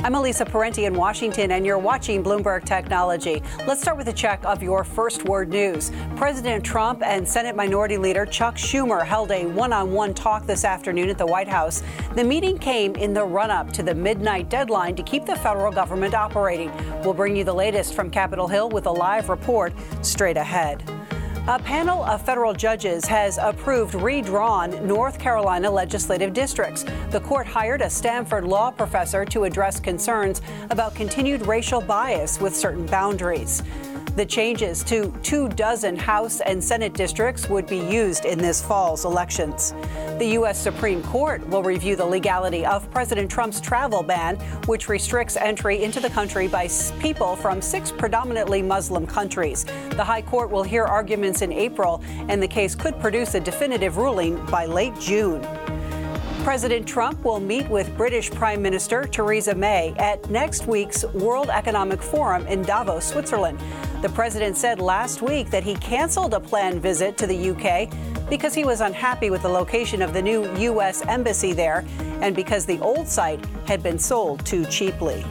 I'm Elisa Parenti in Washington, and you're watching Bloomberg Technology. Let's start with a check of your first word news. President Trump and Senate Minority Leader Chuck Schumer held a one-on-one talk this afternoon at the White House. The meeting came in the run-up to the midnight deadline to keep the federal government operating. We'll bring you the latest from Capitol Hill with a live report straight ahead. A panel of federal judges has approved redrawn North Carolina legislative districts. The court hired a Stanford law professor to address concerns about continued racial bias with certain boundaries. The changes to 24 House and Senate districts would be used in this fall's elections. The U.S. Supreme Court will review the legality of President Trump's travel ban, which restricts entry into the country by people from 6 predominantly Muslim countries. The High Court will hear arguments in April, and the case could produce a definitive ruling by late June. President Trump will meet with British Prime Minister Theresa May at next week's World Economic Forum in Davos, Switzerland. The president said last week that he canceled a planned visit to the UK because he was unhappy with the location of the new U.S. embassy there and because the old site had been sold too cheaply.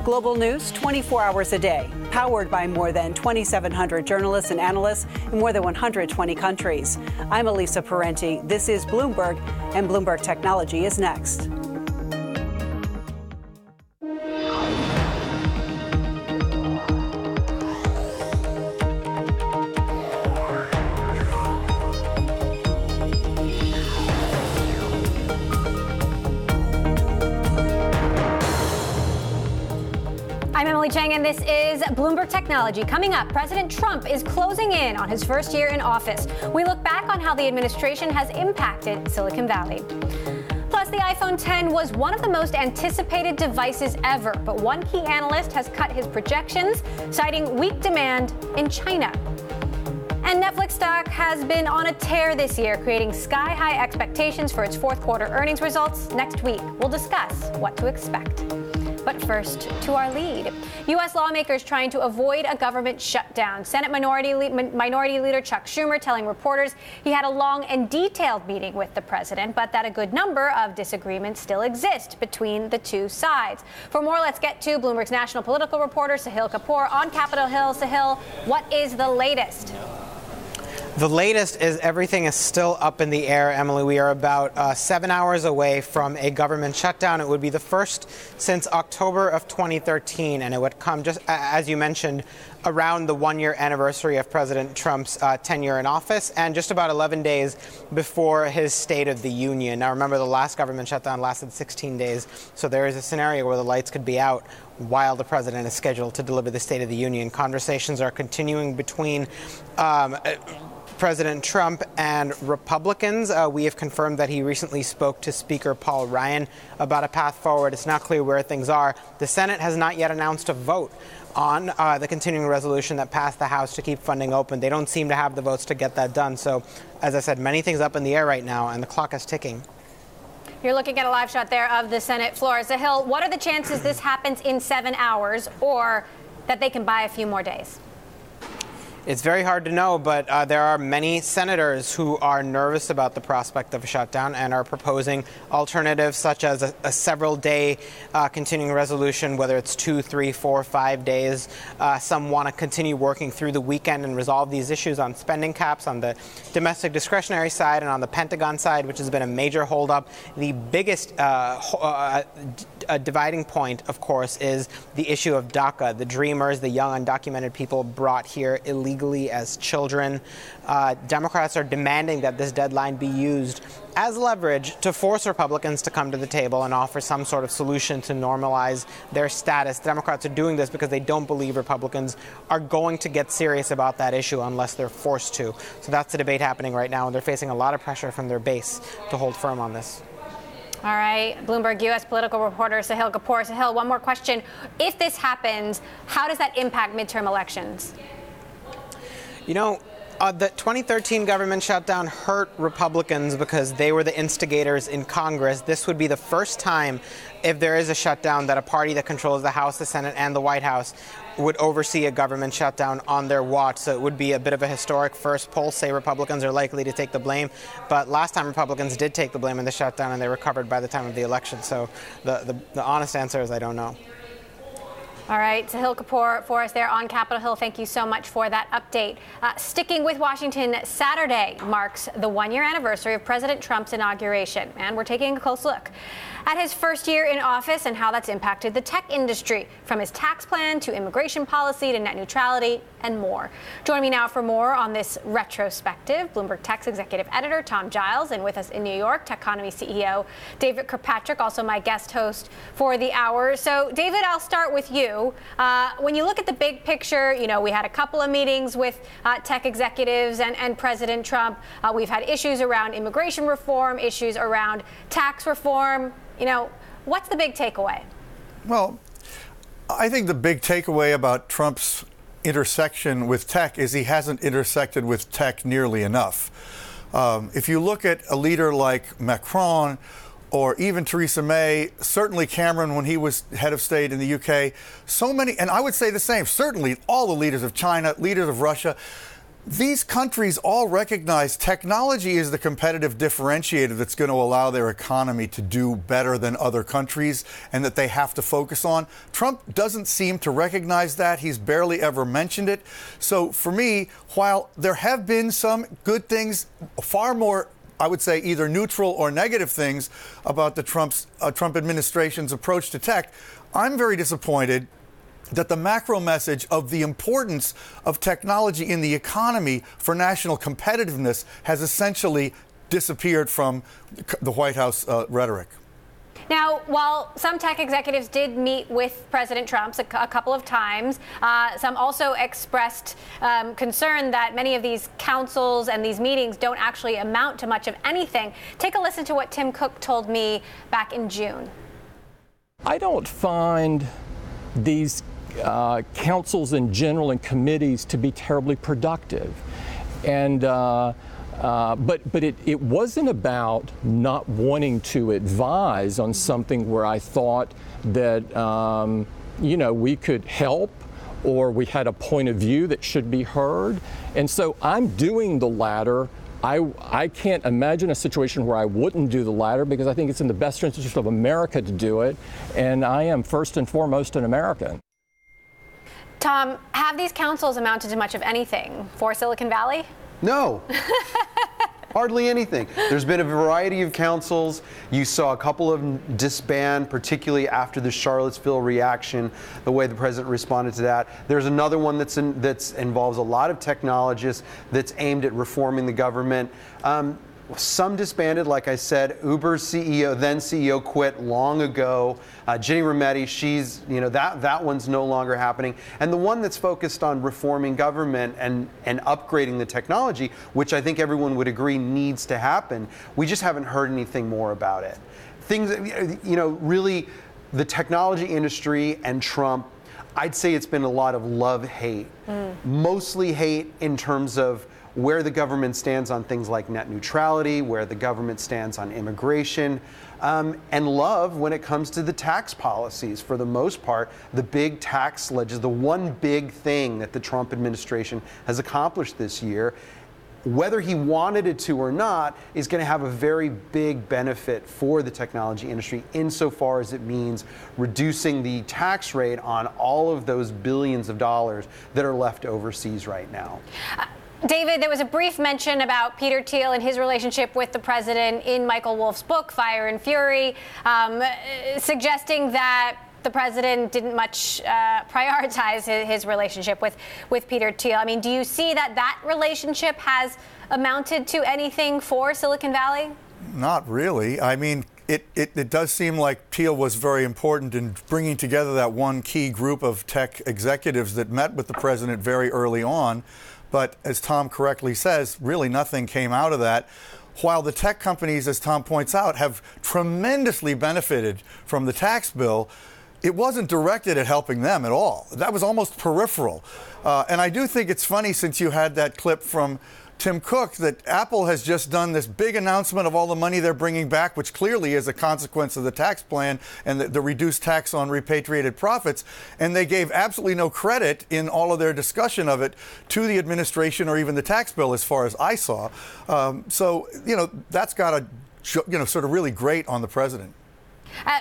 Global news 24 hours a day, powered by more than 2,700 journalists and analysts in more than 120 countries. I'm Elisa Parenti. This is Bloomberg, and Bloomberg Technology is next. And this is Bloomberg Technology. Coming up, President Trump is closing in on his first year in office. We look back on how the administration has impacted Silicon Valley. Plus, the iPhone X was one of the most anticipated devices ever, but one key analyst has cut his projections, citing weak demand in China. And Netflix stock has been on a tear this year, creating sky-high expectations for its fourth quarter earnings results. Next week, we'll discuss what to expect. But first, to our lead. U.S. lawmakers trying to avoid a government shutdown. Senate Minority Leader Chuck Schumer telling reporters he had a long and detailed meeting with the president, but that a good number of disagreements still exist between the two sides. For more, let's get to Bloomberg's national political reporter, Sahil Kapoor, on Capitol Hill. Sahil, what is the latest? The latest is everything is still up in the air, Emily. We are about 7 hours away from a government shutdown. It would be the first since October of 2013, and it would come, just as you mentioned, around the one-year anniversary of President Trump's tenure in office and just about 11 days before his State of the Union. Now, remember, the last government shutdown lasted 16 days, so there is a scenario where the lights could be out while the president is scheduled to deliver the State of the Union. Conversations are continuing between President Trump and Republicans. We have confirmed that he recently spoke to Speaker Paul Ryan about a path forward. It's not clear where things are. The Senate has not yet announced a vote on the continuing resolution that passed the House to keep funding open. They don't seem to have the votes to get that done. So, as I said, many things up in the air right now, and the clock is ticking. You're looking at a live shot there of the Senate floor. Sahil, what are the chances this happens in 7 hours, or that they can buy a few more days? It's very hard to know, but there are many senators who are nervous about the prospect of a shutdown and are proposing alternatives such as a several-day continuing resolution, whether it's 2, 3, 4, 5 days. Some want to continue working through the weekend and resolve these issues on spending caps on the domestic discretionary side and on the Pentagon side, which has been a major holdup. The biggest dividing point, of course, is the issue of DACA, the dreamers, the young undocumented people brought here illegally as children. Democrats are demanding that this deadline be used as leverage to force Republicans to come to the table and offer some sort of solution to normalize their status. Democrats are doing this because they don't believe Republicans are going to get serious about that issue unless they're forced to. So that's the debate happening right now, and they're facing a lot of pressure from their base to hold firm on this. All right, Bloomberg U.S. political reporter Sahil Kapoor. Sahil, one more question. If this happens, how does that impact midterm elections? You know, The 2013 government shutdown hurt Republicans because they were the instigators in Congress. This would be the first time, if there is a shutdown, that a party that controls the House, the Senate, and the White House would oversee a government shutdown on their watch. So it would be a bit of a historic first. Polls say Republicans are likely to take the blame. But last time Republicans did take the blame in the shutdown, and they recovered by the time of the election. So the honest answer is I don't know. All right, Sahil Kapoor for us there on Capitol Hill. Thank you so much for that update. Sticking with Washington, Saturday marks the one-year anniversary of President Trump's inauguration, and we're taking a close look at his first year in office and how that's impacted the tech industry, from his tax plan to immigration policy to net neutrality and more. Join me now for more on this retrospective, Bloomberg Tech's executive editor Tom Giles, and with us in New York, Techonomy CEO David Kirkpatrick, also my guest host for the hour. So, David, I'll start with you. When you look at the big picture, you know, we had a couple of meetings with tech executives and President Trump. We've had issues around immigration reform, issues around tax reform. You know, what's the big takeaway? Well, I think the big takeaway about Trump's intersection with tech is he hasn't intersected with tech nearly enough. If you look at a leader like Macron or even Theresa May, certainly Cameron when he was head of state in the UK, so many, and I would say the same, certainly all the leaders of China, leaders of Russia, these countries all recognize technology is the competitive differentiator that's going to allow their economy to do better than other countries and that they have to focus on. Trump doesn't seem to recognize that. He's barely ever mentioned it. So for me, while there have been some good things, far more, I would say, either neutral or negative things about the Trump administration's approach to tech, I'm very disappointed that the macro message of the importance of technology in the economy for national competitiveness has essentially disappeared from the White House rhetoric. Now, while some tech executives did meet with President Trump a couple of times, some also expressed concern that many of these councils and these meetings don't actually amount to much of anything. Take a listen to what Tim Cook told me back in June. I don't find these councils in general and committees to be terribly productive. And but it wasn't about not wanting to advise on something where I thought that you know, we could help or we had a point of view that should be heard. And so I'm doing the latter. I can't imagine a situation where I wouldn't do the latter because I think it's in the best interest of America to do it. And I am first and foremost an American. Tom, have these councils amounted to much of anything for Silicon Valley? No. Hardly anything. There's been a variety of councils. You saw a couple of them disband, particularly after the Charlottesville reaction, the way the president responded to that. There's another one that's involves a lot of technologists that's aimed at reforming the government. Some disbanded, like I said. Uber's CEO, then CEO, quit long ago. Ginny Rometty, she's, you know, that one's no longer happening. And the one that's focused on reforming government and upgrading the technology, which I think everyone would agree needs to happen, we just haven't heard anything more about it. Things, you know, really, the technology industry and Trump, I'd say it's been a lot of love-hate. Mostly hate in terms of where the government stands on things like net neutrality, where the government stands on immigration, and love when it comes to the tax policies. For the most part, the big tax legislation, the one big thing that the Trump administration has accomplished this year, whether he wanted it to or not, is going to have a very big benefit for the technology industry insofar as it means reducing the tax rate on all of those billions of dollars that are left overseas right now. David, there was a brief mention about Peter Thiel and his relationship with the president in Michael Wolff's book, Fire and Fury, suggesting that the president didn't much prioritize his relationship with Peter Thiel. I mean, do you see that relationship has amounted to anything for Silicon Valley? Not really. I mean, it does seem like Thiel was very important in bringing together that one key group of tech executives that met with the president very early on. But as Tom correctly says, really nothing came out of that. While the tech companies, as Tom points out, have tremendously benefited from the tax bill, it wasn't directed at helping them at all. That was almost peripheral. And I do think it's funny, since you had that clip from Tim Cook, that Apple has just done this big announcement of all the money they're bringing back, which clearly is a consequence of the tax plan and the reduced tax on repatriated profits. And they gave absolutely no credit in all of their discussion of it to the administration or even the tax bill, as far as I saw. So, that's got to, sort of really grate on the president.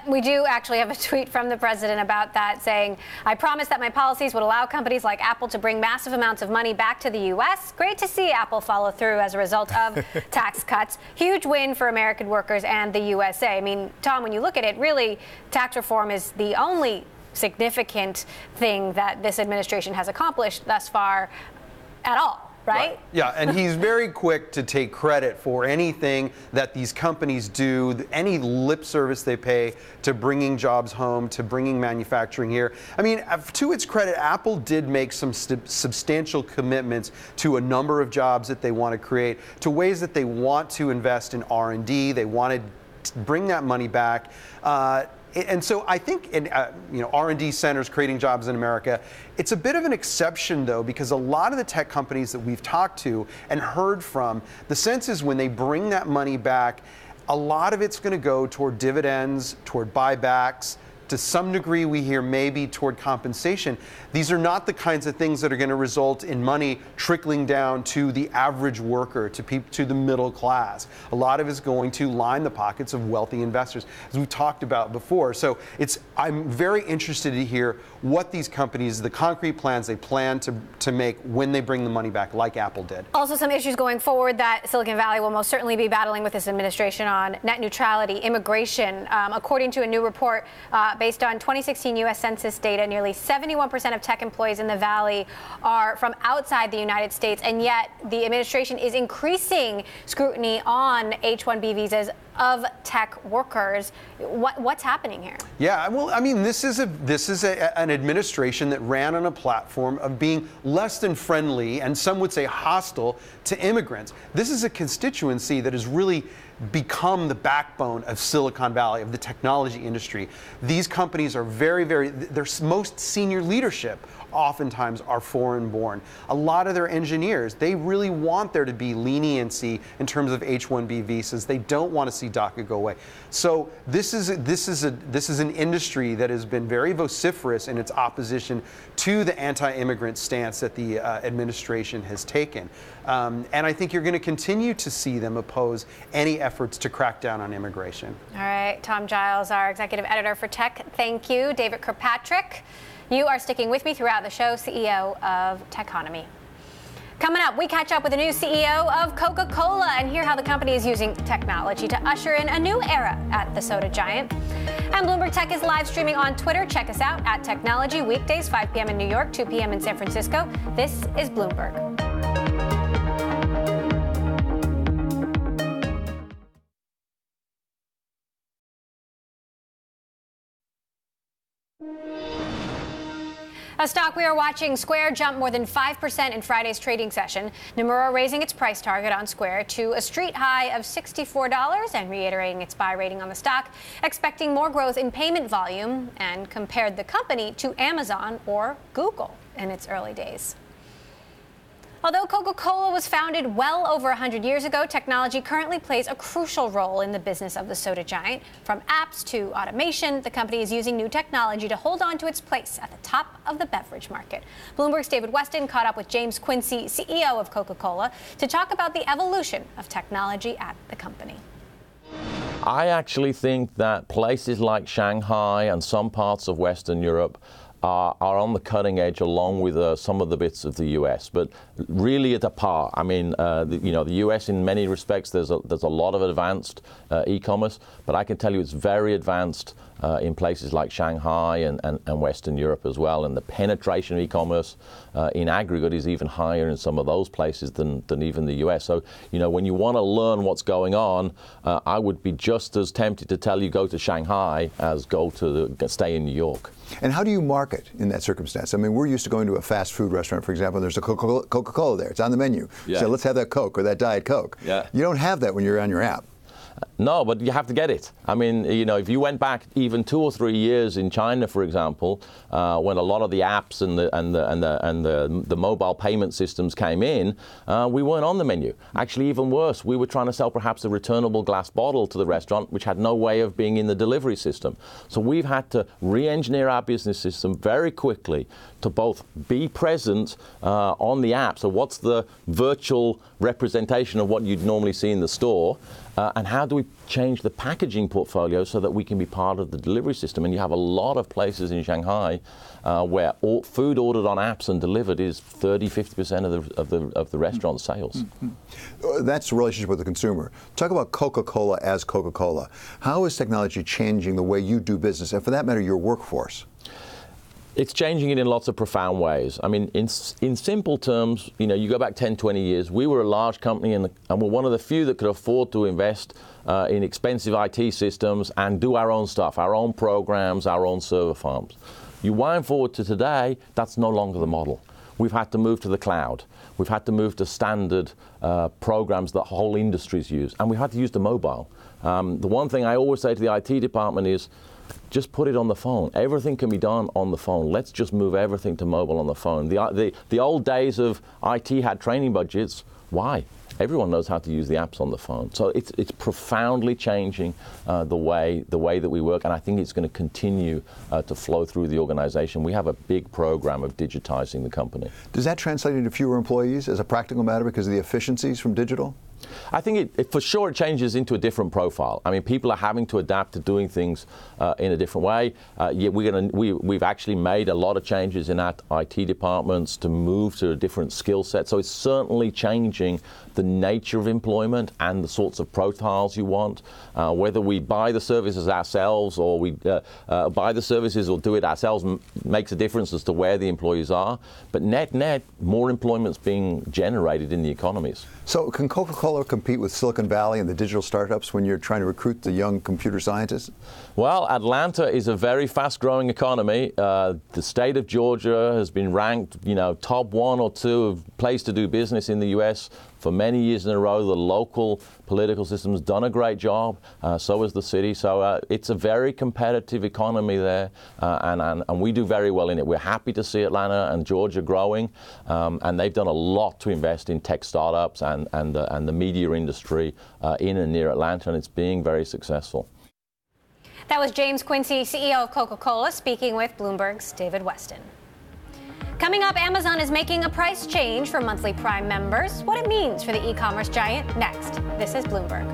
We do actually have a tweet from the president about that, saying, "I promised that my policies would allow companies like Apple to bring massive amounts of money back to the U.S. Great to see Apple follow through as a result of tax cuts. Huge win for American workers and the USA." I mean, Tom, when you look at it, really, tax reform is the only significant thing that this administration has accomplished thus far at all. Right? Yeah, and he's very quick to take credit for anything that these companies do, any lip service they pay to bringing jobs home, to bringing manufacturing here. I mean, to its credit, Apple did make some substantial commitments to a number of jobs that they want to create, to ways that they want to invest in R&D. They want to bring that money back. And so I think R&D centers creating jobs in America, it's a bit of an exception, though, because a lot of the tech companies that we've talked to and heard from, the sense is when they bring that money back, a lot of it's going to go toward dividends, toward buybacks. To some degree, we hear maybe toward compensation. These are not the kinds of things that are going to result in money trickling down to the average worker, to the middle class. A lot of it is going to line the pockets of wealthy investors, as we talked about before. So I'm very interested to hear what these companies, the concrete plans they plan to make when they bring the money back, like Apple did. Also, some issues going forward that Silicon Valley will most certainly be battling with this administration on: net neutrality, immigration. According to a new report, based on 2016 U.S. Census data, nearly 71% of tech employees in the Valley are from outside the United States, and yet the administration is increasing scrutiny on H-1B visas of tech workers. What's happening here? Yeah, well, I mean, this is an administration that ran on a platform of being less than friendly, and some would say hostile, to immigrants. This is a constituency that has really become the backbone of Silicon Valley, of the technology industry. These companies are their most senior leadership oftentimes are foreign-born. A lot of their engineers, they really want there to be leniency in terms of H-1B visas. They don't want to see DACA go away. So this is an industry that has been very vociferous in its opposition to the anti-immigrant stance that the administration has taken. And I think you're going to continue to see them oppose any efforts to crack down on immigration. All right, Tom Giles, our executive editor for tech. Thank you. David Kirkpatrick, you are sticking with me throughout the show, CEO of Techonomy. Coming up, we catch up with the new CEO of Coca-Cola and hear how the company is using technology to usher in a new era at the soda giant. And Bloomberg Tech is live streaming on Twitter. Check us out at Technology, weekdays 5 p.m. in New York, 2 p.m. in San Francisco. This is Bloomberg. A stock we are watching, Square, jumped more than 5% in Friday's trading session. Nomura raising its price target on Square to a street high of $64 and reiterating its buy rating on the stock, expecting more growth in payment volume, and compared the company to Amazon or Google in its early days. Although Coca-Cola was founded well over 100 years ago, technology currently plays a crucial role in the business of the soda giant. From apps to automation, the company is using new technology to hold on to its place at the top of the beverage market. Bloomberg's David Weston caught up with James Quincy, CEO of Coca-Cola, to talk about the evolution of technology at the company. I actually think that places like Shanghai and some parts of Western Europe are on the cutting edge, along with some of the bits of the U.S., but really at a par. I mean, the U.S. in many respects, there's a lot of advanced e-commerce, but I can tell you it's very advanced in places like Shanghai and Western Europe as well. And the penetration of e-commerce in aggregate is even higher in some of those places than even the U.S. So, when you want to learn what's going on, I would be just as tempted to tell you go to Shanghai as stay in New York. And how do you market in that circumstance? I mean, we're used to going to a fast food restaurant, for example, and there's a Coca-Cola there. It's on the menu. Yeah. So let's have that Coke or that Diet Coke. Yeah. You don't have that when you're on your app. No, but you have to get it. I mean, if you went back even 2 or 3 years in China, for example, when a lot of the apps and the mobile payment systems came in, we weren't on the menu. Actually, even worse, we were trying to sell perhaps a returnable glass bottle to the restaurant, which had no way of being in the delivery system. So we've had to re-engineer our business system very quickly to both be present on the app. So what's the virtual representation of what you'd normally see in the store? And how do we change the packaging portfolio so that we can be part of the delivery system? And you have a lot of places in Shanghai where food ordered on apps and delivered is 30-50% of the restaurant sales. Mm-hmm. That's the relationship with the consumer. Talk about Coca-Cola as Coca-Cola. How is technology changing the way you do business, and for that matter, your workforce? It's changing it in lots of profound ways. I mean, in simple terms, you go back 10, 20 years, we were a large company and we're one of the few that could afford to invest in expensive IT systems and do our own stuff, our own programs, our own server farms. You wind forward to today, that's no longer the model. We've had to move to the cloud. We've had to move to standard programs that whole industries use. And we've had to use the mobile. The one thing I always say to the IT department is, just put it on the phone. Everything can be done on the phone. Let's just move everything to mobile on the phone. The old days of IT had training budgets. Why? Everyone knows how to use the apps on the phone. So it's profoundly changing the way that we work, and I think it's going to continue to flow through the organization. We have a big program of digitizing the company. Does that translate into fewer employees as a practical matter because of the efficiencies from digital? I think it for sure it changes into a different profile. I mean, people are having to adapt to doing things in a different way. We've actually made a lot of changes in our IT departments to move to a different skill set. So it's certainly changing the nature of employment and the sorts of profiles you want. Whether we buy the services ourselves or we buy the services or do it ourselves makes a difference as to where the employees are. But net, more employment's being generated in the economies. So can Coca-Cola compete with Silicon Valley and the digital startups when you're trying to recruit the young computer scientists? Well, Atlanta is a very fast-growing economy. The state of Georgia has been ranked, top 1 or 2 of place to do business in the U.S. for many years in a row. The local political system's done a great job. So has the city. So it's a very competitive economy there, and we do very well in it. We're happy to see Atlanta and Georgia growing, and they've done a lot to invest in tech startups and the media industry in and near Atlanta, and it's being very successful. That was James Quincy, CEO of Coca-Cola, speaking with Bloomberg's David Weston. Coming up, Amazon is making a price change for monthly Prime members. What it means for the e-commerce giant next. This is Bloomberg.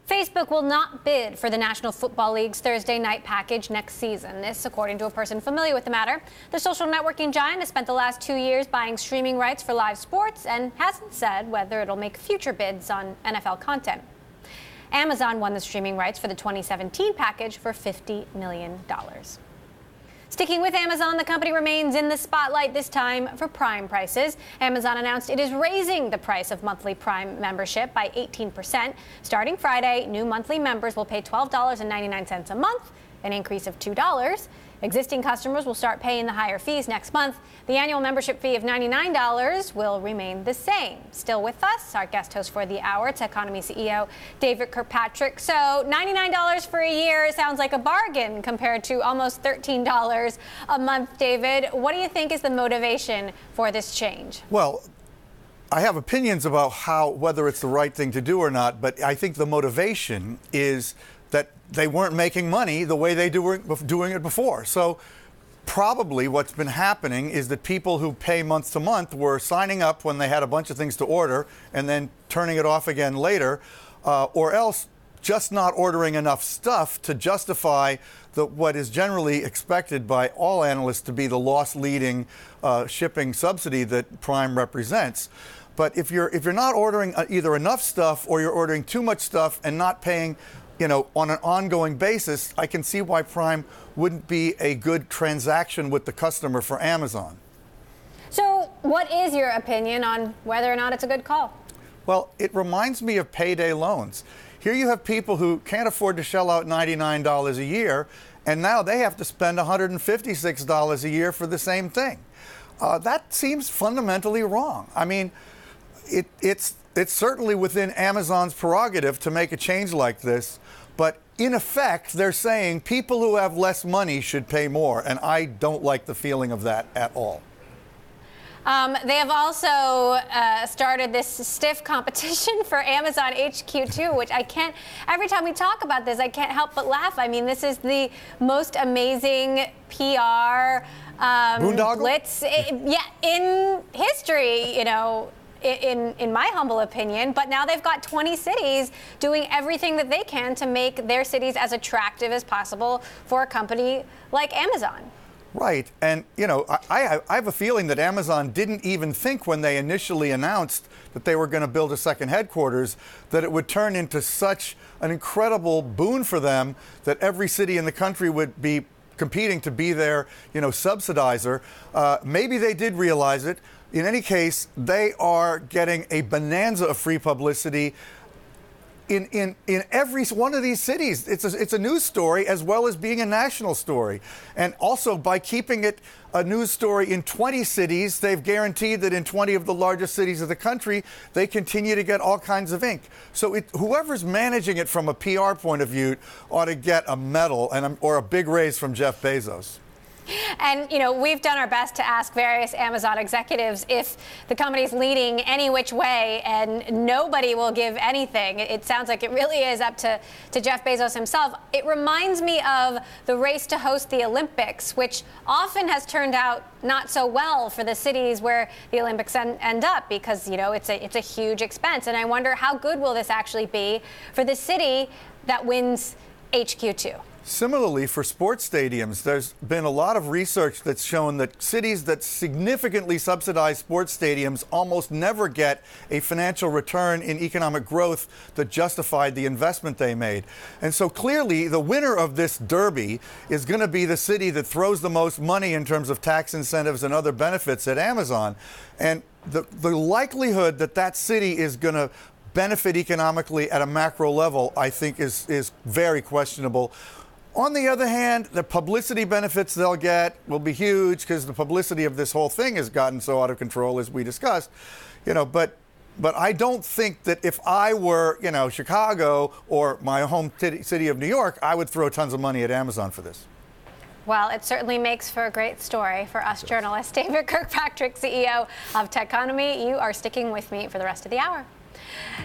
Facebook will not bid for the National Football League's Thursday night package next season. This, according to a person familiar with the matter. The social networking giant has spent the last 2 years buying streaming rights for live sports and hasn't said whether it'll make future bids on NFL content. Amazon won the streaming rights for the 2017 package for $50 million. Sticking with Amazon, the company remains in the spotlight, this time for Prime prices. Amazon announced it is raising the price of monthly Prime membership by 18%. Starting Friday, new monthly members will pay $12.99 a month, an increase of $2. Existing customers will start paying the higher fees next month. The annual membership fee of $99 will remain the same. Still with us, our guest host for the hour, Techonomy CEO David Kirkpatrick. So $99 for a year sounds like a bargain compared to almost $13 a month, David. What do you think is the motivation for this change? Well, I have opinions about whether it's the right thing to do or not, but I think the motivation is that they weren't making money the way they were doing it before. So probably what's been happening is that people who pay month to month were signing up when they had a bunch of things to order and then turning it off again later, or else just not ordering enough stuff to justify what is generally expected by all analysts to be the loss-leading shipping subsidy that Prime represents. But if you're not ordering either enough stuff or you're ordering too much stuff and not paying on an ongoing basis, I can see why Prime wouldn't be a good transaction with the customer for Amazon. So what is your opinion on whether or not it's a good call? Well, it reminds me of payday loans. Here you have people who can't afford to shell out $99 a year, and now they have to spend $156 a year for the same thing. That seems fundamentally wrong. I mean, it's certainly within Amazon's prerogative to make a change like this, but in effect, they're saying people who have less money should pay more, and I don't like the feeling of that at all. They have also started this stiff competition for Amazon HQ2, which I can't, every time we talk about this, I can't help but laugh. I mean, this is the most amazing PR blitz in history, in my humble opinion. But now they've got 20 cities doing everything that they can to make their cities as attractive as possible for a company like Amazon. Right. And, I have a feeling that Amazon didn't even think when they initially announced that they were going to build a second headquarters that it would turn into such an incredible boon for them that every city in the country would be competing to be their, subsidizer. Maybe they did realize it. In any case, they are getting a bonanza of free publicity in every one of these cities. It's a news story as well as being a national story. And also, by keeping it a news story in 20 cities, they've guaranteed that in 20 of the largest cities of the country, they continue to get all kinds of ink. So whoever's managing it from a PR point of view ought to get a medal or a big raise from Jeff Bezos. And, we've done our best to ask various Amazon executives if the company's leading any which way, and nobody will give anything. It sounds like it really is up to Jeff Bezos himself. It reminds me of the race to host the Olympics, which often has turned out not so well for the cities where the Olympics end up because, it's a huge expense. And I wonder how good will this actually be for the city that wins HQ2? Similarly, for sports stadiums, there's been a lot of research that's shown that cities that significantly subsidize sports stadiums almost never get a financial return in economic growth that justified the investment they made. And so clearly, the winner of this derby is going to be the city that throws the most money in terms of tax incentives and other benefits at Amazon. And the likelihood that that city is going to benefit economically at a macro level, I think, is very questionable. On the other hand, the publicity benefits they'll get will be huge because the publicity of this whole thing has gotten so out of control, as we discussed. But I don't think that if I were, Chicago or my home city of New York, I would throw tons of money at Amazon for this. Well, it certainly makes for a great story for us journalists. David Kirkpatrick, CEO of Techonomy, you are sticking with me for the rest of the hour.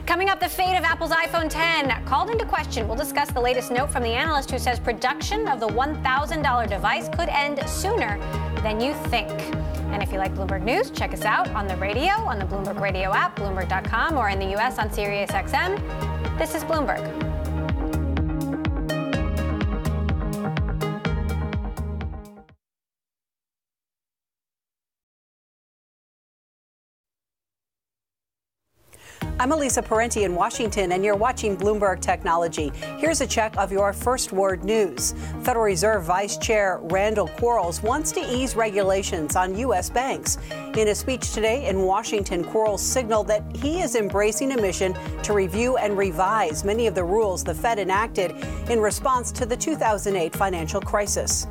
Coming up, the fate of Apple's iPhone 10 called into question. We'll discuss the latest note from the analyst who says production of the $1,000 device could end sooner than you think. And if you like Bloomberg News, check us out on the radio, on the Bloomberg Radio app, Bloomberg.com, or in the U.S. on SiriusXM. This is Bloomberg. I'm Elisa Parenti in Washington, and you're watching Bloomberg Technology. Here's a check of your first word news. Federal Reserve Vice Chair Randall Quarles wants to ease regulations on U.S. banks. In a speech today in Washington, Quarles signaled that he is embracing a mission to review and revise many of the rules the Fed enacted in response to the 2008 financial crisis.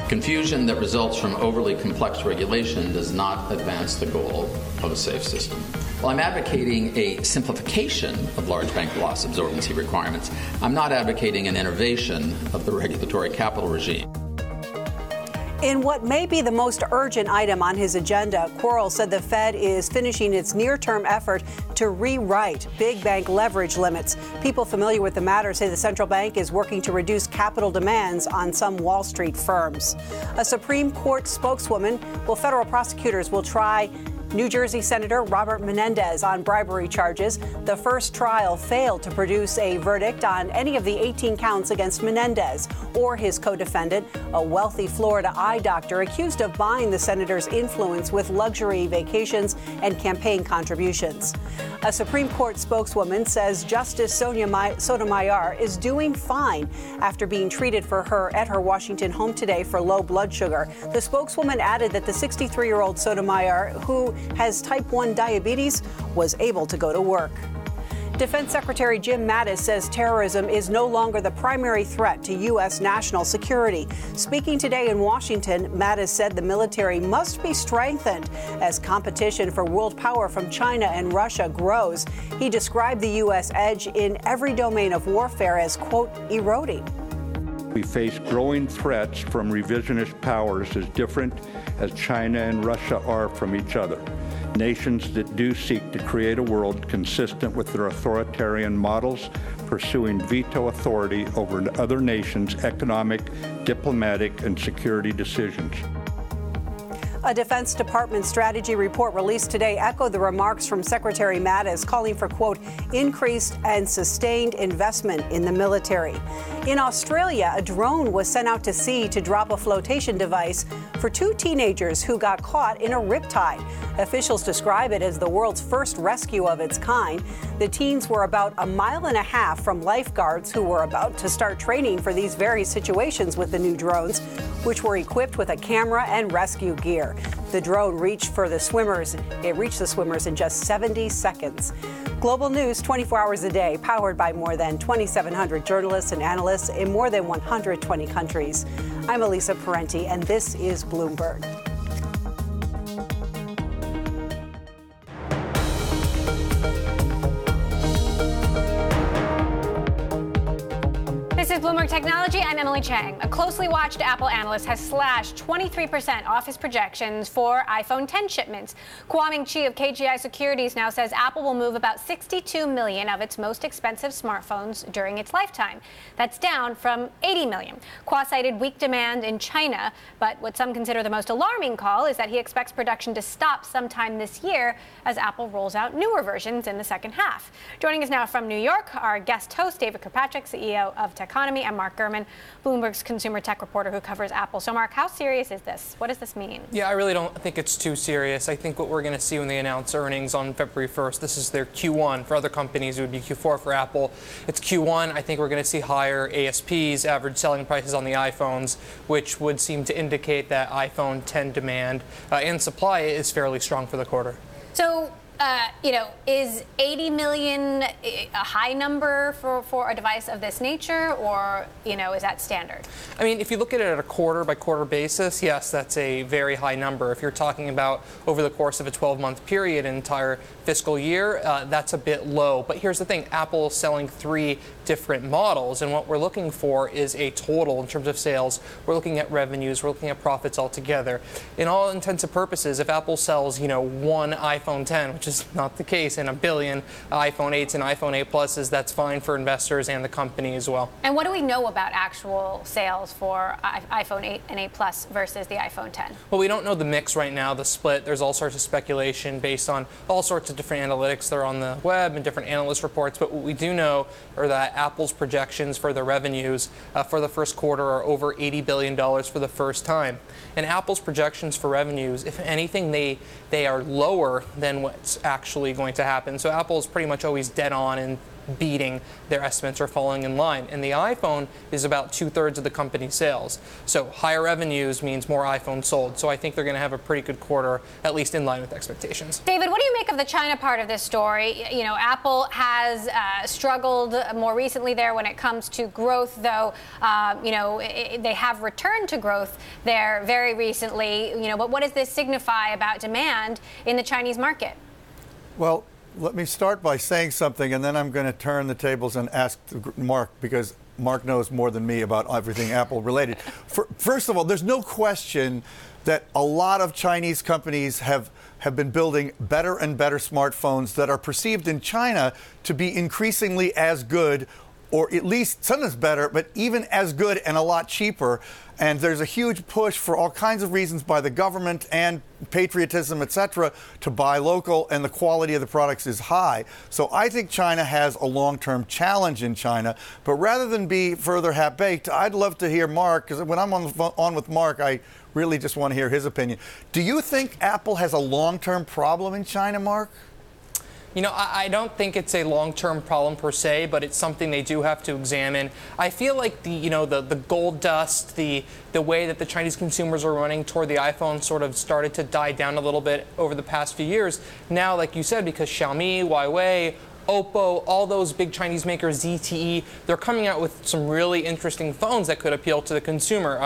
Confusion that results from overly complex regulation does not advance the goal of a safe system. While I'm advocating a simplification of large bank loss absorbency requirements, I'm not advocating an innovation of the regulatory capital regime. In what may be the most urgent item on his agenda, Quarles said the Fed is finishing its near-term effort to rewrite big bank leverage limits. People familiar with the matter say the central bank is working to reduce capital demands on some Wall Street firms. A Supreme Court spokeswoman, federal prosecutors will try New Jersey Senator Robert Menendez on bribery charges. The first trial failed to produce a verdict on any of the 18 counts against Menendez or his co-defendant, a wealthy Florida eye doctor accused of buying the senator's influence with luxury vacations and campaign contributions. A Supreme Court spokeswoman says Justice Sotomayor is doing fine after being treated at her Washington home today for low blood sugar. The spokeswoman added that the 63-year-old Sotomayor, who has type 1 diabetes, was able to go to work. Defense Secretary Jim Mattis says terrorism is no longer the primary threat to U.S. national security. Speaking today in Washington, Mattis said the military must be strengthened as competition for world power from China and Russia grows. He described the U.S. edge in every domain of warfare as, quote, eroding. We face growing threats from revisionist powers as different as China and Russia are from each other. Nations that do seek to create a world consistent with their authoritarian models, pursuing veto authority over other nations' economic, diplomatic, and security decisions. A Defense Department strategy report released today echoed the remarks from Secretary Mattis, calling for, quote, increased and sustained investment in the military. In Australia, a drone was sent out to sea to drop a flotation device for 2 teenagers who got caught in a riptide. Officials describe it as the world's first rescue of its kind. The teens were about a mile and a half from lifeguards who were about to start training for these very situations with the new drones, which were equipped with a camera and rescue gear. The drone reached the swimmers in just 70 seconds. Global news 24 hours a day, powered by more than 2,700 journalists and analysts in more than 120 countries. I'm Elisa Parenti, and this is Bloomberg. This is Bloomberg Technology. I'm Emily Chang. A closely watched Apple analyst has slashed 23% off his projections for iPhone 10 shipments. Kwame Chi of KGI Securities now says Apple will move about 62 million of its most expensive smartphones during its lifetime. That's down from 80 million. Kwa cited weak demand in China, but what some consider the most alarming call is that he expects production to stop sometime this year as Apple rolls out newer versions in the second half. Joining us now from New York, our guest host, David Kirkpatrick, CEO of Techonomy, and Mark Gurman, Bloomberg's consumer tech reporter who covers Apple. So, Mark, how serious is this? What does this mean? Yeah, I really don't think it's too serious. I think what we're going to see when they announce earnings on February 1st, this is their Q1. For other companies, it would be Q4. For Apple, it's Q1. I think we're going to see higher ASPs, average selling prices on the iPhones, which would seem to indicate that iPhone 10 demand and supply is fairly strong for the quarter. So, is 80 million a high number for a device of this nature, or, is that standard? I mean, if you look at it at a quarter-by-quarter basis, yes, that's a very high number. If you're talking about over the course of a 12-month period, an entire fiscal year, that's a bit low. But here's the thing. Apple is selling 3 different models, and what we're looking for is a total in terms of sales. We're looking at revenues. We're looking at profits altogether. In all intents and purposes, if Apple sells, one iPhone 10, which is not the case, and a billion iPhone 8s and iPhone 8 Pluses, that's fine for investors and the company as well. And what do we know about actual sales for iPhone 8 and 8 Plus versus the iPhone 10? Well, we don't know the mix right now, the split. There's all sorts of speculation based on all sorts of different analytics that are on the web and different analyst reports. But what we do know are that Apple's projections for their revenues for the first quarter are over $80 billion for the first time. And Apple's projections for revenues, if anything, they are lower than what's actually going to happen. So Apple is pretty much always dead on and beating their estimates or falling in line. And the iPhone is about 2/3 of the company's sales. So higher revenues means more iPhones sold. So I think they're going to have a pretty good quarter, at least in line with expectations. David, what do you make of the China part of this story? Apple has struggled more recently there when it comes to growth, though. They have returned to growth there very recently. But what does this signify about demand in the Chinese market? Well, let me start by saying something, and then I'm going to turn the tables and ask Mark, because Mark knows more than me about everything Apple related. First of all, there's no question that a lot of Chinese companies have been building better and better smartphones that are perceived in China to be increasingly as good or at least something's better, but even as good and a lot cheaper. And there's a huge push for all kinds of reasons by the government and patriotism, et cetera, to buy local, and the quality of the products is high. So I think China has a long-term challenge in China. But rather than be further half-baked, I'd love to hear Mark, because when I'm on with Mark, I really just want to hear his opinion. Do you think Apple has a long-term problem in China, Mark? You know, I don't think it's a long-term problem per se, but it's something they do have to examine. I feel like the gold dust, the way that the Chinese consumers are running toward the iPhone sort of started to die down a little bit over the past few years. Now, like you said, because Xiaomi, Huawei, Oppo, all those big Chinese makers, ZTE, they're coming out with some really interesting phones that could appeal to the consumer.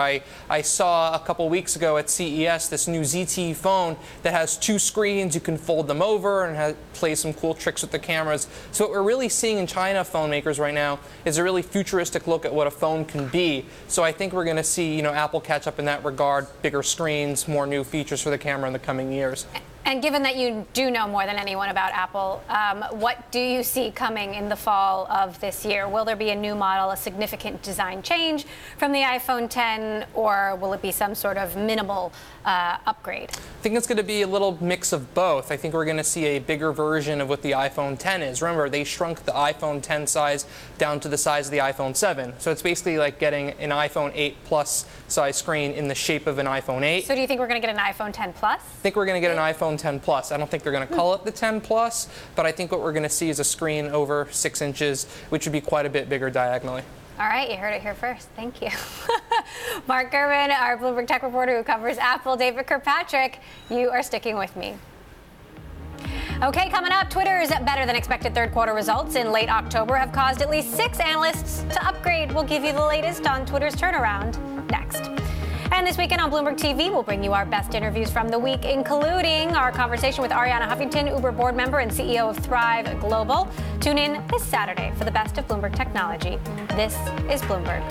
I saw a couple weeks ago at CES this new ZTE phone that has 2 screens. You can fold them over and play some cool tricks with the cameras. So what we're really seeing in China phone makers right now is a really futuristic look at what a phone can be. So I think we're going to see, Apple catch up in that regard, bigger screens, more new features for the camera in the coming years. And given that you do know more than anyone about Apple, what do you see coming in the fall of this year? Will there be a new model, a significant design change from the iPhone 10, or will it be some sort of minimal upgrade? I think it's going to be a little mix of both. I think we're going to see a bigger version of what the iPhone 10 is. Remember, they shrunk the iPhone 10 size down to the size of the iPhone 7. So it's basically like getting an iPhone 8 Plus size screen in the shape of an iPhone 8. So do you think we're going to get an iPhone 10 Plus? I think we're going to get an iPhone 10 Plus. I don't think they're going to call it the 10 Plus, but I think what we're going to see is a screen over 6 inches, which would be quite a bit bigger diagonally. All right, you heard it here first. Thank you. Mark Gurman, our Bloomberg Tech reporter who covers Apple, David Kirkpatrick, you are sticking with me. Okay, coming up, Twitter's better-than-expected third-quarter results in late October have caused at least 6 analysts to upgrade. We'll give you the latest on Twitter's turnaround next. And this weekend on Bloomberg TV, we'll bring you our best interviews from the week, including our conversation with Arianna Huffington, Uber board member and CEO of Thrive Global. Tune in this Saturday for the best of Bloomberg Technology. This is Bloomberg.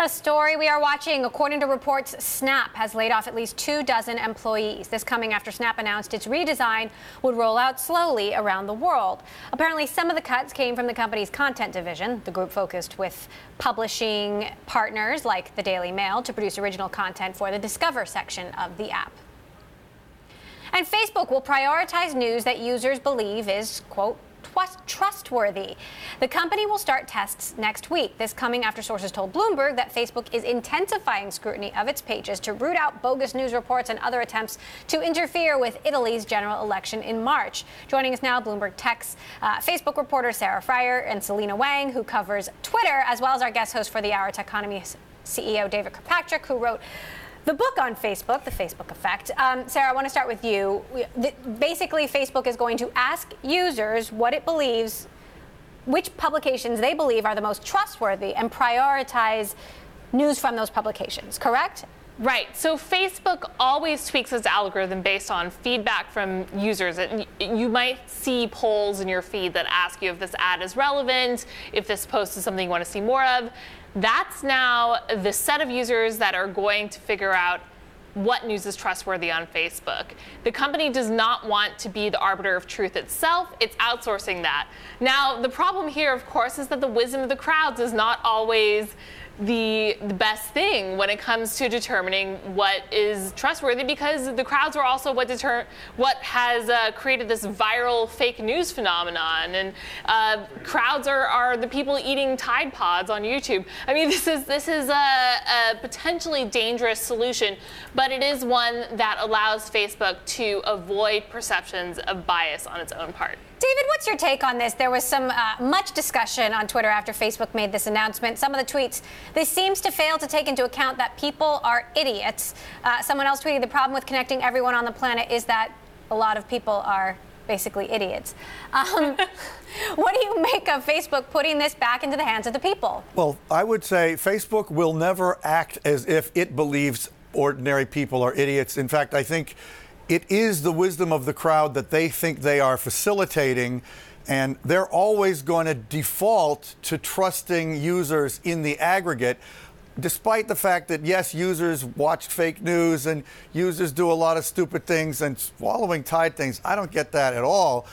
A story we are watching. According to reports, Snap has laid off at least 24 employees. This coming after Snap announced its redesign would roll out slowly around the world. Apparently, some of the cuts came from the company's content division. The group focused with publishing partners like the Daily Mail to produce original content for the Discover section of the app. And Facebook will prioritize news that users believe is, quote, trustworthy. The company will start tests next week. This coming after sources told Bloomberg that Facebook is intensifying scrutiny of its pages to root out bogus news reports and other attempts to interfere with Italy's general election in March. Joining us now, Bloomberg Tech's Facebook reporter Sarah Fryer and Selena Wang, who covers Twitter, as well as our guest host for the Hour, Techonomy CEO David Kirkpatrick, who wrote the book on Facebook, The Facebook Effect. Sarah, I want to start with you. Basically, Facebook is going to ask users what it believes, which publications they believe are the most trustworthy, and prioritize news from those publications, correct? Right. So Facebook always tweaks its algorithm based on feedback from users. You might see polls in your feed that ask you if this ad is relevant, if this post is something you want to see more of. That's now the set of users that are going to figure out what news is trustworthy on Facebook. The company does not want to be the arbiter of truth itself. It's outsourcing that. Now, the problem here, of course, is that the wisdom of the crowds is not always the best thing when it comes to determining what is trustworthy, because the crowds are also what has created this viral fake news phenomenon, and crowds are the people eating Tide Pods on YouTube. I mean, this is a potentially dangerous solution, but it is one that allows Facebook to avoid perceptions of bias on its own part. David, what's your take on this? There was some much discussion on Twitter after Facebook made this announcement. Some of the tweets, this seems to fail to take into account that people are idiots. Someone else tweeted, the problem with connecting everyone on the planet is that a lot of people are basically idiots. What do you make of Facebook putting this back into the hands of the people? Well, I would say Facebook will never act as if it believes ordinary people are idiots. In fact, I think it is the wisdom of the crowd that they think they are facilitating, and they're always going to default to trusting users in the aggregate, despite the fact that, yes, users watch fake news and users do a lot of stupid things and swallowing Tide things. I don't get that at all.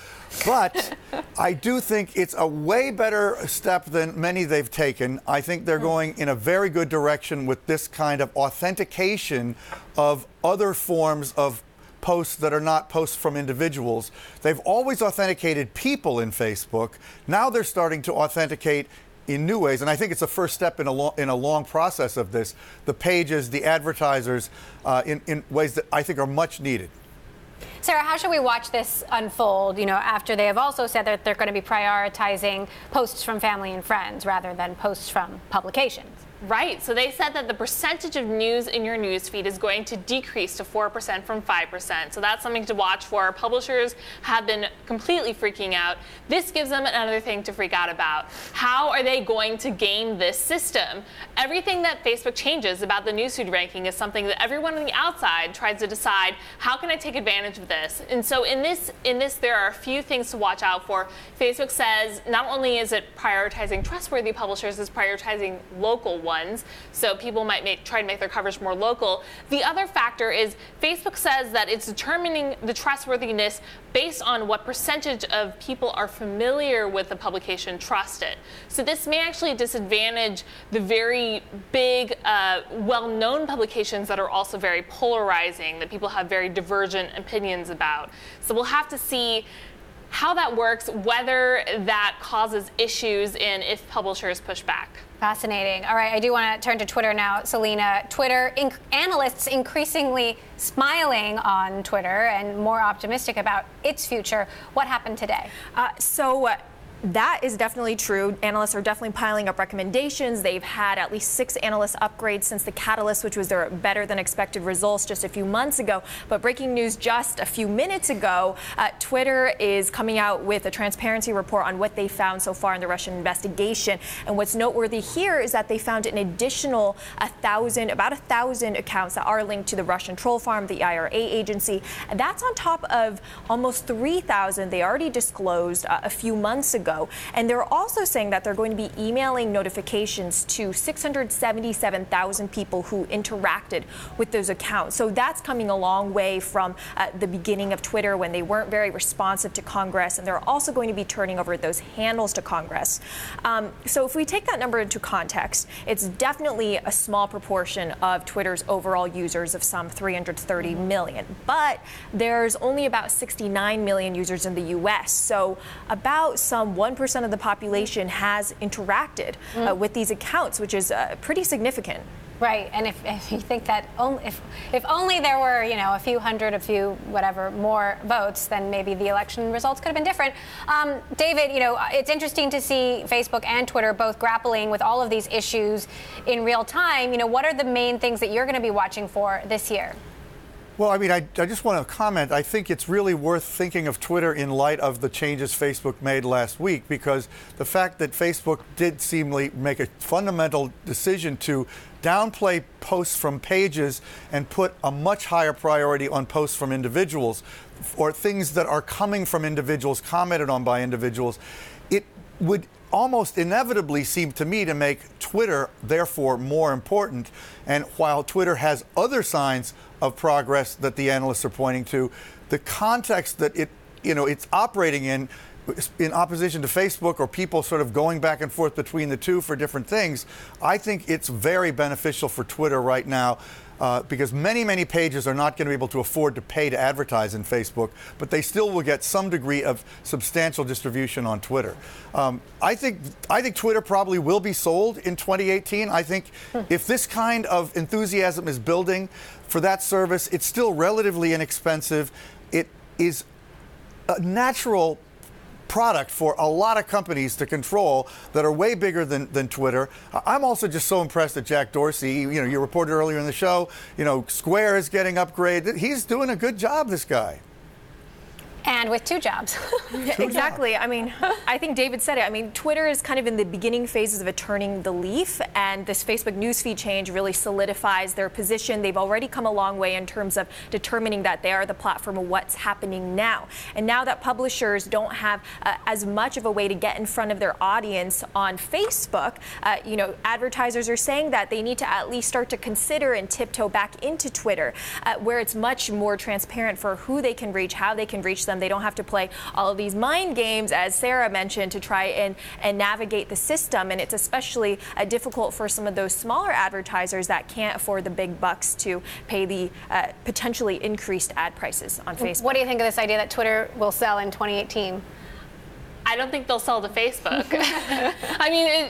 But I do think it's a way better step than many they've taken. I think they're going in a very good direction with this kind of authentication of other forms of posts that are not posts from individuals. They've always authenticated people in Facebook. Now they're starting to authenticate in new ways, and I think it's the first step in a long process of this. The pages, the advertisers, in ways that I think are much needed. Sarah, how should we watch this unfold, after they have also said that they're going to be prioritizing posts from family and friends rather than posts from publications? Right. So they said that the percentage of news in your news feed is going to decrease to 4% from 5%. So that's something to watch for. Publishers have been completely freaking out. This gives them another thing to freak out about. How are they going to game this system? Everything that Facebook changes about the newsfeed ranking is something that everyone on the outside tries to decide, how can I take advantage of this? And so in this, there are a few things to watch out for. Facebook says not only is it prioritizing trustworthy publishers, it's prioritizing local ones, so people might try to make their coverage more local. The other factor is Facebook says that it's determining the trustworthiness based on what percentage of people are familiar with the publication, trust it. So this may actually disadvantage the very big, well-known publications that are also very polarizing, that people have very divergent opinions about. So we'll have to see how that works, whether that causes issues, and if publishers push back. Fascinating. All right, I do want to turn to Twitter now. Selena, Twitter analysts increasingly smiling on Twitter and more optimistic about its future. What happened today? That is definitely true. Analysts are definitely piling up recommendations. They've had at least 6 analyst upgrades since the catalyst, which was their better than expected results just a few months ago. But breaking news just a few minutes ago, Twitter is coming out with a transparency report on what they found so far in the Russian investigation. And what's noteworthy here is that they found an additional about 1,000 accounts that are linked to the Russian troll farm, the IRA agency. And that's on top of almost 3,000 they already disclosed a few months ago. And they're also saying that they're going to be emailing notifications to 677,000 people who interacted with those accounts. So that's coming a long way from the beginning of Twitter, when they weren't very responsive to Congress. And they're also going to be turning over those handles to Congress. So if we take that number into context, it's definitely a small proportion of Twitter's overall users of some 330 million. But there's only about 69 million users in the U.S. So about some 1% of the population has interacted with these accounts, which is pretty significant. Right, and if you think that if only there were, a few hundred, a few whatever more votes, then maybe the election results could have been different. David, it's interesting to see Facebook and Twitter both grappling with all of these issues in real time. What are the main things that you're going to be watching for this year? Well, I mean, I just want to comment. I think it's really worth thinking of Twitter in light of the changes Facebook made last week, because the fact that Facebook did seemingly make a fundamental decision to downplay posts from pages and put a much higher priority on posts from individuals, or things that are coming from individuals, commented on by individuals, it would almost inevitably seem to me to make Twitter, therefore, more important. And while Twitter has other signs of progress that the analysts are pointing to, the context that it's operating in opposition to Facebook, or people sort of going back and forth between the two for different things, I think it's very beneficial for Twitter right now. Because many pages are not going to be able to afford to pay to advertise in Facebook, but they still will get some degree of substantial distribution on Twitter. I think Twitter probably will be sold in 2018. I think if this kind of enthusiasm is building for that service, it's still relatively inexpensive. It is a natural product for a lot of companies to control that are way bigger than Twitter. I'm also just so impressed that Jack Dorsey, you reported earlier in the show, Square is getting upgraded. He's doing a good job, this guy. And with 2 jobs. Exactly. I mean, I think David said it. I mean, Twitter is kind of in the beginning phases of a turning the leaf, and this Facebook newsfeed change really solidifies their position. They've already come a long way in terms of determining that they are the platform of what's happening now. And now that publishers don't have as much of a way to get in front of their audience on Facebook, advertisers are saying that they need to at least start to consider and tiptoe back into Twitter, where it's much more transparent for who they can reach, how they can reach them. They don't have to play all of these mind games, as Sarah mentioned, to try and navigate the system. And it's especially difficult for some of those smaller advertisers that can't afford the big bucks to pay the potentially increased ad prices on Facebook. What do you think of this idea that Twitter will sell in 2018? I don't think they'll sell to Facebook. I mean,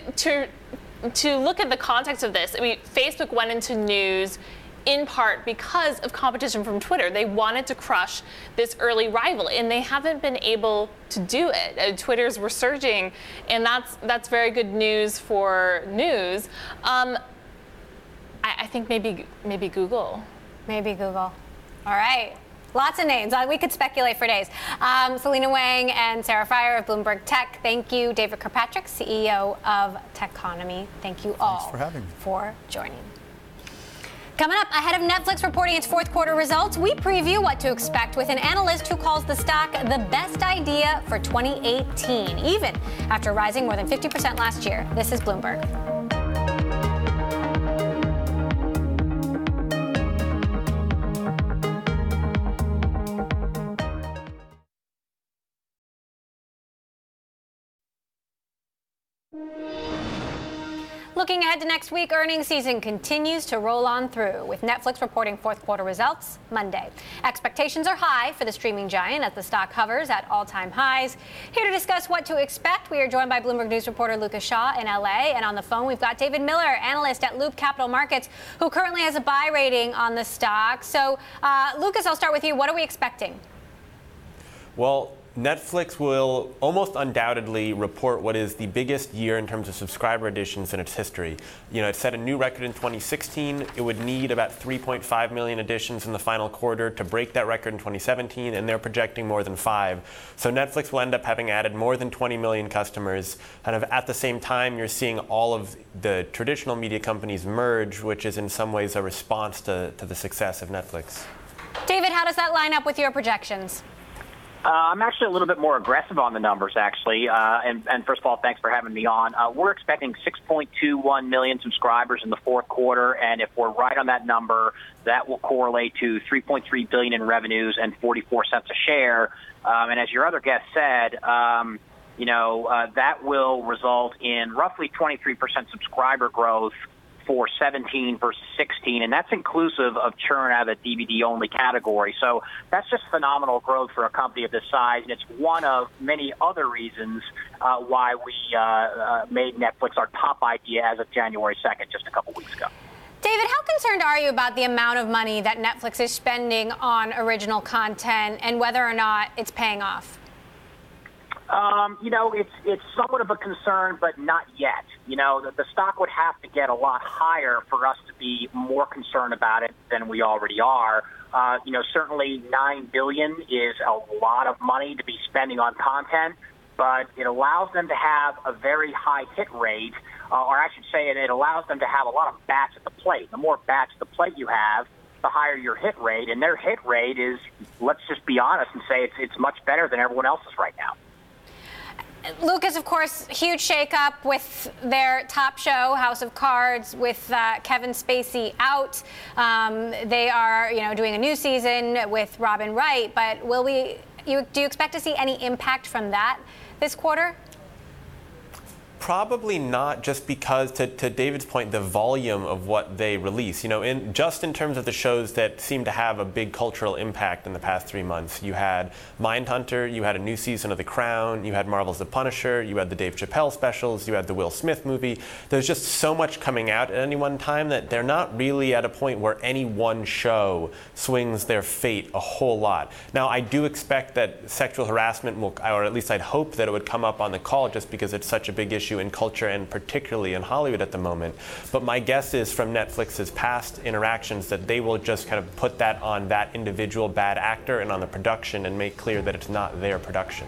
to look at the context of this, I mean, Facebook went into news in part because of competition from Twitter. They wanted to crush this early rival, and they haven't been able to do it. Twitter's resurging, and that's very good news for news. I think maybe Google. Maybe Google. All right. Lots of names. We could speculate for days. Selena Wang and Sarah Fryer of Bloomberg Tech, thank you. David Kirkpatrick, CEO of Techonomy, thank you all Thanks for having me. For joining. Coming up, ahead of Netflix reporting its fourth quarter results, we preview what to expect with an analyst who calls the stock the best idea for 2018, even after rising more than 50% last year. This is Bloomberg. Looking ahead to next week, earnings season continues to roll on through, with Netflix reporting fourth quarter results Monday. Expectations are high for the streaming giant as the stock hovers at all-time highs. Here to discuss what to expect, we are joined by Bloomberg News reporter Lucas Shaw in LA. And on the phone, we've got David Miller, analyst at Loop Capital Markets, who currently has a buy rating on the stock. So, Lucas, I'll start with you. What are we expecting? Well, Netflix will almost undoubtedly report what is the biggest year in terms of subscriber additions in its history. You know, it set a new record in 2016. It would need about 3.5 million additions in the final quarter to break that record in 2017, and they're projecting more than 5. So Netflix will end up having added more than 20 million customers. Kind of at the same time, you're seeing all of the traditional media companies merge, which is in some ways a response to the success of Netflix. David, how does that line up with your projections? I'm actually a little bit more aggressive on the numbers, actually. And first of all, thanks for having me on. We're expecting 6.21 million subscribers in the fourth quarter, and if we're right on that number, that will correlate to $3.3 billion in revenues and 44 cents a share. And as your other guest said, that will result in roughly 23% subscriber growth for 17 versus 16, and that's inclusive of churn out of the DVD-only category. So that's just phenomenal growth for a company of this size, and it's one of many other reasons why we made Netflix our top idea as of January 2nd, just a couple weeks ago. David, how concerned are you about the amount of money that Netflix is spending on original content and whether or not it's paying off? It's somewhat of a concern, but not yet. The stock would have to get a lot higher for us to be more concerned about it than we already are. Certainly $9 billion is a lot of money to be spending on content, but it allows them to have a very high hit rate, or I should say it allows them to have a lot of bats at the plate. The more bats at the plate you have, the higher your hit rate, and their hit rate is, let's just be honest and say it's much better than everyone else's right now. Lucas, of course, huge shakeup with their top show, House of Cards, with Kevin Spacey out. They are, doing a new season with Robin Wright. But do you expect to see any impact from that this quarter? Probably not, just because, to David's point, the volume of what they release. In terms of the shows that seem to have a big cultural impact in the past 3 months. You had Mindhunter, you had a new season of The Crown, you had Marvel's The Punisher, you had the Dave Chappelle specials, you had the Will Smith movie. There's just so much coming out at any one time that they're not really at a point where any one show swings their fate a whole lot. Now, I do expect that sexual harassment will, or at least I'd hope that it would come up on the call, just because it's such a big issue issue in culture and particularly in Hollywood at the moment. But my guess is from Netflix's past interactions that they will just kind of put that on that individual bad actor and on the production and make clear that it's not their production.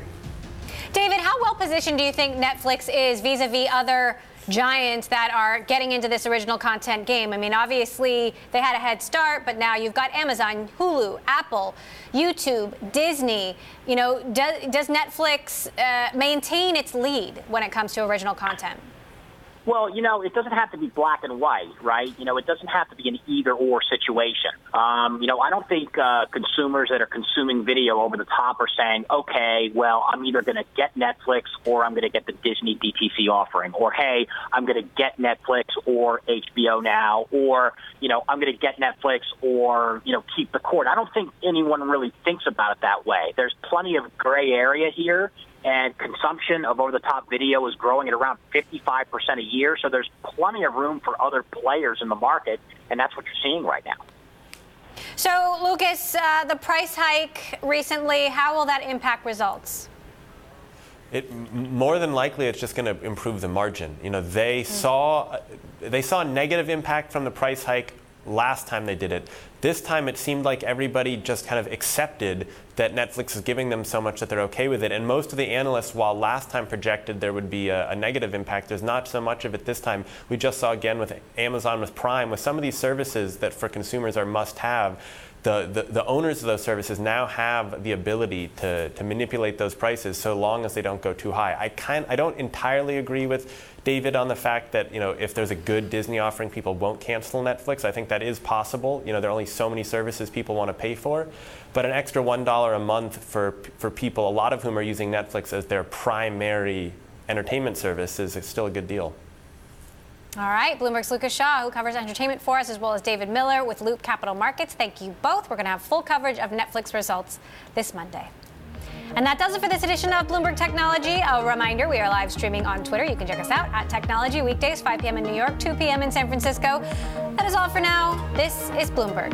David, how well positioned do you think Netflix is vis-a-vis other giants that are getting into this original content game? I mean, obviously they had a head start, but now you've got Amazon, Hulu, Apple, YouTube, Disney. You know, does Netflix maintain its lead when it comes to original content? Well, you know, it doesn't have to be black and white, right? You know, it doesn't have to be an either-or situation. You know, I don't think consumers that are consuming video over the top are saying, okay, well, I'm either going to get Netflix or I'm going to get the Disney DTC offering, or, hey, I'm going to get Netflix or HBO Now, or, you know, I'm going to get Netflix or, you know, keep the cord. I don't think anyone really thinks about it that way. There's plenty of gray area here. And consumption of over-the-top video is growing at around 55% a year. So there's plenty of room for other players in the market, and that's what you're seeing right now. So, Lucas, the price hike recently, how will that impact results? More than likely, it's just going to improve the margin. You know, they saw a negative impact from the price hike last time they did it. This time it seemed like everybody just kind of accepted that Netflix is giving them so much that they're okay with it. And most of the analysts, while last time projected there would be a negative impact, there's not so much of it this time. We just saw again with Amazon, with Prime, with some of these services that for consumers are must-have. The owners of those services now have the ability to manipulate those prices so long as they don't go too high. I don't entirely agree with David on the fact that, you know, if there's a good Disney offering, people won't cancel Netflix. I think that is possible. You know, there are only so many services people want to pay for. But an extra $1 a month for people, a lot of whom are using Netflix as their primary entertainment service, is still a good deal. All right, Bloomberg's Lucas Shaw, who covers entertainment for us, as well as David Miller with Loop Capital Markets. Thank you both. We're going to have full coverage of Netflix results this Monday. And that does it for this edition of Bloomberg Technology. A reminder, we are live streaming on Twitter. You can check us out at Technology weekdays, 5 p.m. in New York, 2 p.m. in San Francisco. That is all for now. This is Bloomberg.